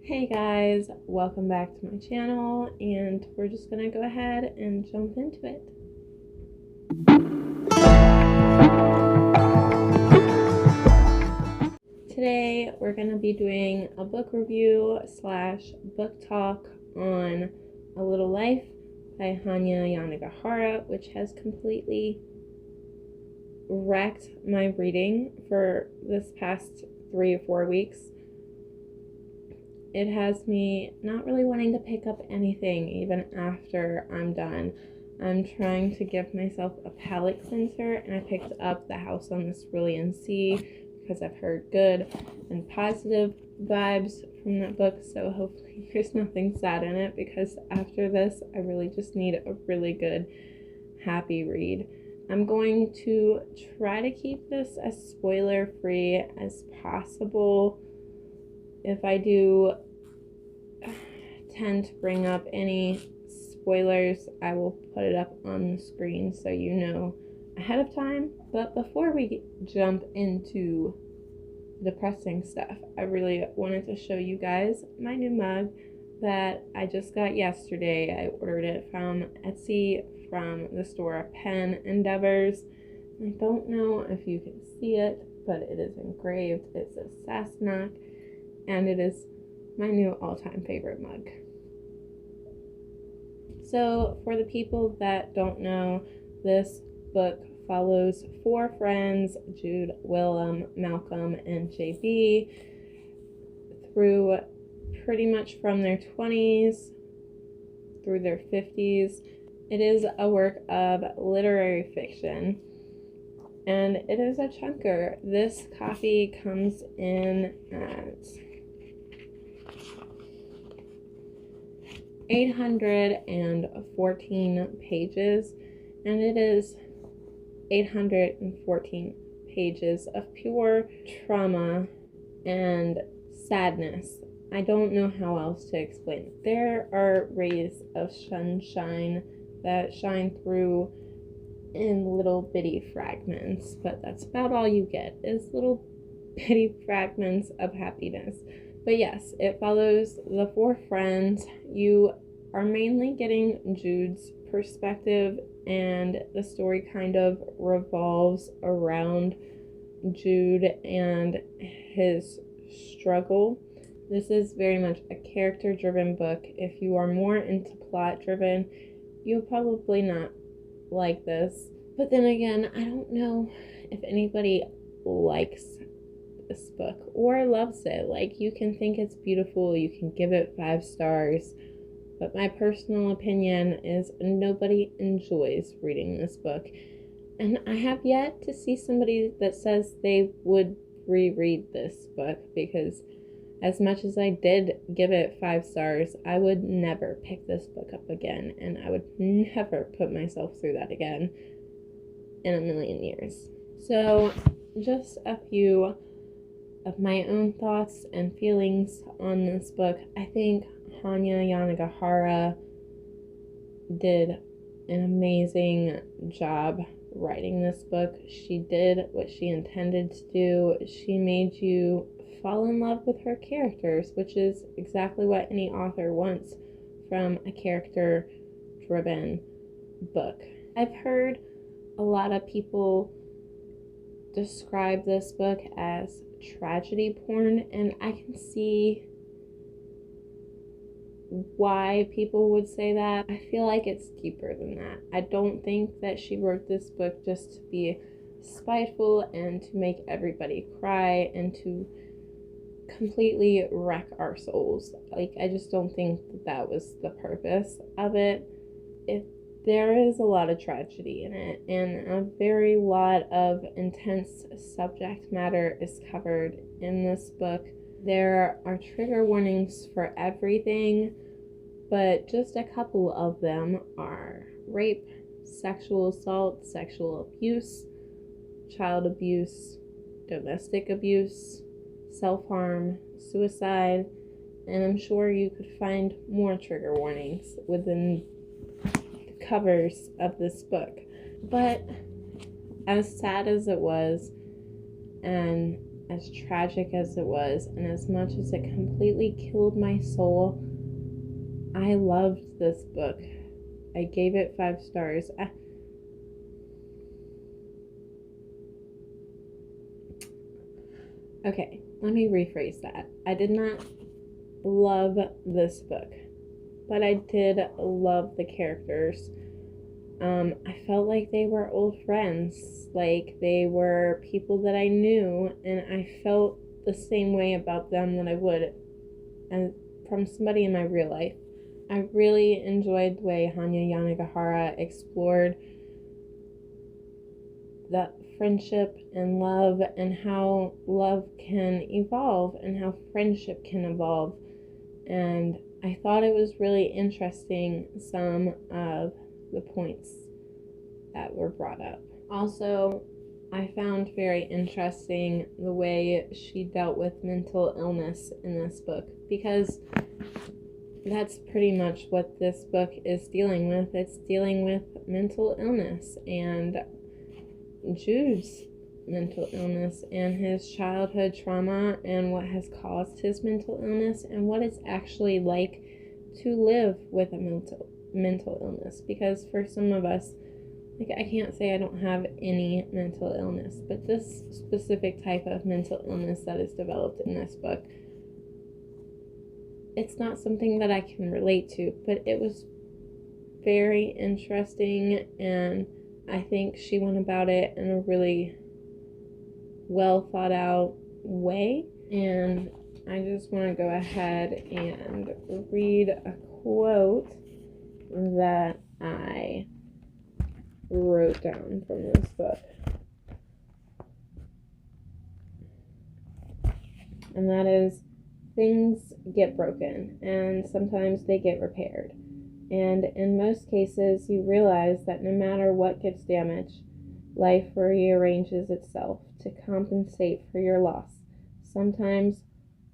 Hey guys, welcome back to my channel, and we're just gonna go ahead and jump into it. Today we're gonna be doing a book review / book talk on A Little Life by Hanya Yanagihara, which has completely wrecked my reading for this past 3 or 4 weeks. It has me not really wanting to pick up anything even after I'm done. I'm trying to give myself a palate cleanser, and I picked up The House on the Cerulean Sea because I've heard good and positive vibes from that book, so hopefully there's nothing sad in it, because after this I really just need a really good happy read. I'm going to try to keep this as spoiler free as possible. If I do tend to bring up any spoilers, I will put it up on the screen so you know ahead of time. But before we jump into depressing stuff, I really wanted to show you guys my new mug that I just got yesterday. I ordered it from Etsy from the store Pen Endeavors. I don't know if you can see it, but it is engraved. It says Sassenach, and it is my new all-time favorite mug. So for the people that don't know, this book follows 4 friends, Jude, Willem, Malcolm, and JB, through pretty much from their 20s through their 50s. It is a work of literary fiction, and it is a chunker. This copy comes in at 814 pages, and it is 814 pages of pure trauma and sadness. I don't know how else to explain it. There are rays of sunshine that shine through in little bitty fragments, but that's about all you get, is little bitty fragments of happiness. But yes, it follows the 4 friends. You are mainly getting Jude's perspective, and the story kind of revolves around Jude and his struggle. This is very much a character-driven book. If you are more into plot-driven, you'll probably not like this. But then again, I don't know if anybody likes this book or loves it. Like, you can think it's beautiful, you can give it 5 stars, but my personal opinion is nobody enjoys reading this book. And I have yet to see somebody that says they would reread this book, because as much as I did give it 5 stars, I would never pick this book up again, and I would never put myself through that again in a million years. So just a few of my own thoughts and feelings on this book. I think Hanya Yanagihara did an amazing job writing this book. She did what she intended to do. She made you fall in love with her characters, which is exactly what any author wants from a character-driven book. I've heard a lot of people describe this book as tragedy porn, and I can see why people would say that. I feel like it's deeper than that. I don't think that she wrote this book just to be spiteful and to make everybody cry and to completely wreck our souls. Like, I just don't think that was the purpose of it. There is a lot of tragedy in it, and a very lot of intense subject matter is covered in this book. There are trigger warnings for everything, but just a couple of them are rape, sexual assault, sexual abuse, child abuse, domestic abuse, self-harm, suicide, and I'm sure you could find more trigger warnings within covers of this book. But as sad as it was, and as tragic as it was, and as much as it completely killed my soul, I loved this book. I gave it 5 stars. Okay, let me rephrase that. I did not love this book, but I did love the characters. I felt like they were old friends, like they were people that I knew, and I felt the same way about them that I would and from somebody in my real life. I really enjoyed the way Hanya Yanagihara explored that friendship and love, and how love can evolve and how friendship can evolve. And I thought it was really interesting, some of the points that were brought up. Also, I found very interesting the way she dealt with mental illness in this book, because that's pretty much what this book is dealing with. It's dealing with mental illness and Jude's mental illness and his childhood trauma and what has caused his mental illness and what it's actually like to live with a mental illness. Because for some of us, like, I can't say I don't have any mental illness, but this specific type of mental illness that is developed in this book, it's not something that I can relate to, but it was very interesting, and I think she went about it in a really well thought out way. And I just want to go ahead and read a quote that I wrote down from this book. And that is, things get broken and sometimes they get repaired. And in most cases, you realize that no matter what gets damaged, life rearranges itself to compensate for your loss, sometimes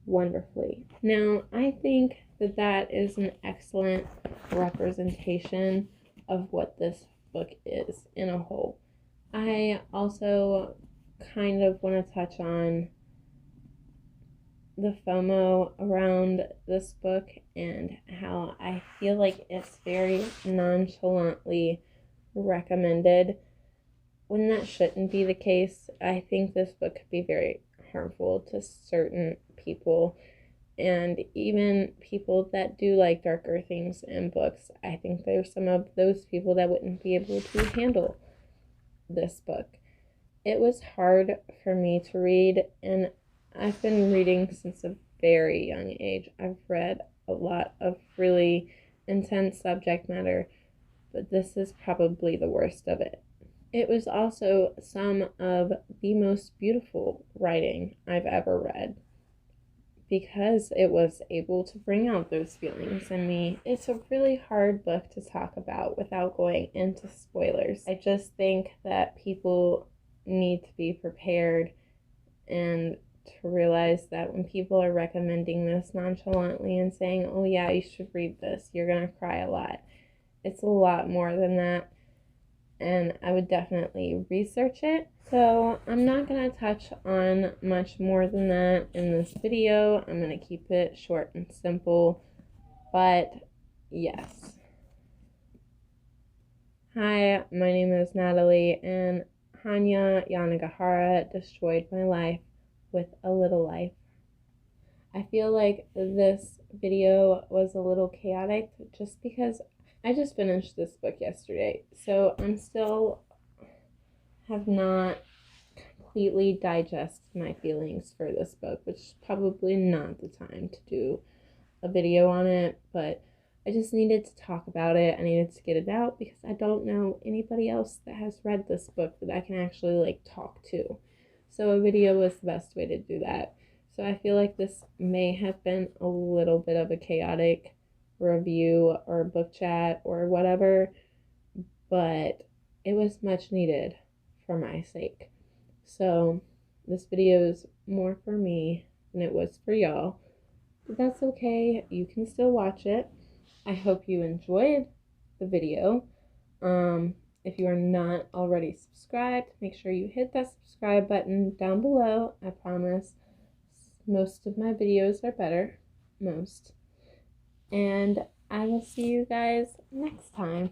wonderfully. Now, I think that that is an excellent representation of what this book is in a whole. I also kind of want to touch on the Fomo around this book and how I feel like it's very nonchalantly recommended when that shouldn't be the case. I think this book could be very harmful to certain people, and even people that do like darker things in books. I think there's some of those people that wouldn't be able to handle this book. It was hard for me to read, and I've been reading since a very young age. I've read a lot of really intense subject matter, but this is probably the worst of it. It was also some of the most beautiful writing I've ever read, because it was able to bring out those feelings in me. It's a really hard book to talk about without going into spoilers. I just think that people need to be prepared and to realize that when people are recommending this nonchalantly and saying, oh yeah, you should read this, you're gonna cry a lot. It's a lot more than that, and I would definitely research it. So I'm not gonna touch on much more than that in this video. I'm gonna keep it short and simple, but yes. Hi, my name is Natalie, and Hanya Yanagihara destroyed my life with a little life. I feel like this video was a little chaotic just because I just finished this book yesterday, so I'm still have not completely digested my feelings for this book, which is probably not the time to do a video on it, but I just needed to talk about it. I needed to get it out because I don't know anybody else that has read this book that I can actually like talk to. So a video was the best way to do that. So I feel like this may have been a little bit of a chaotic review or book chat or whatever, but it was much needed for my sake. So this video is more for me than it was for y'all, but that's okay. You can still watch it. I hope you enjoyed the video. If you are not already subscribed, make sure you hit that subscribe button down below. I promise most of my videos are better. Most. And I will see you guys next time.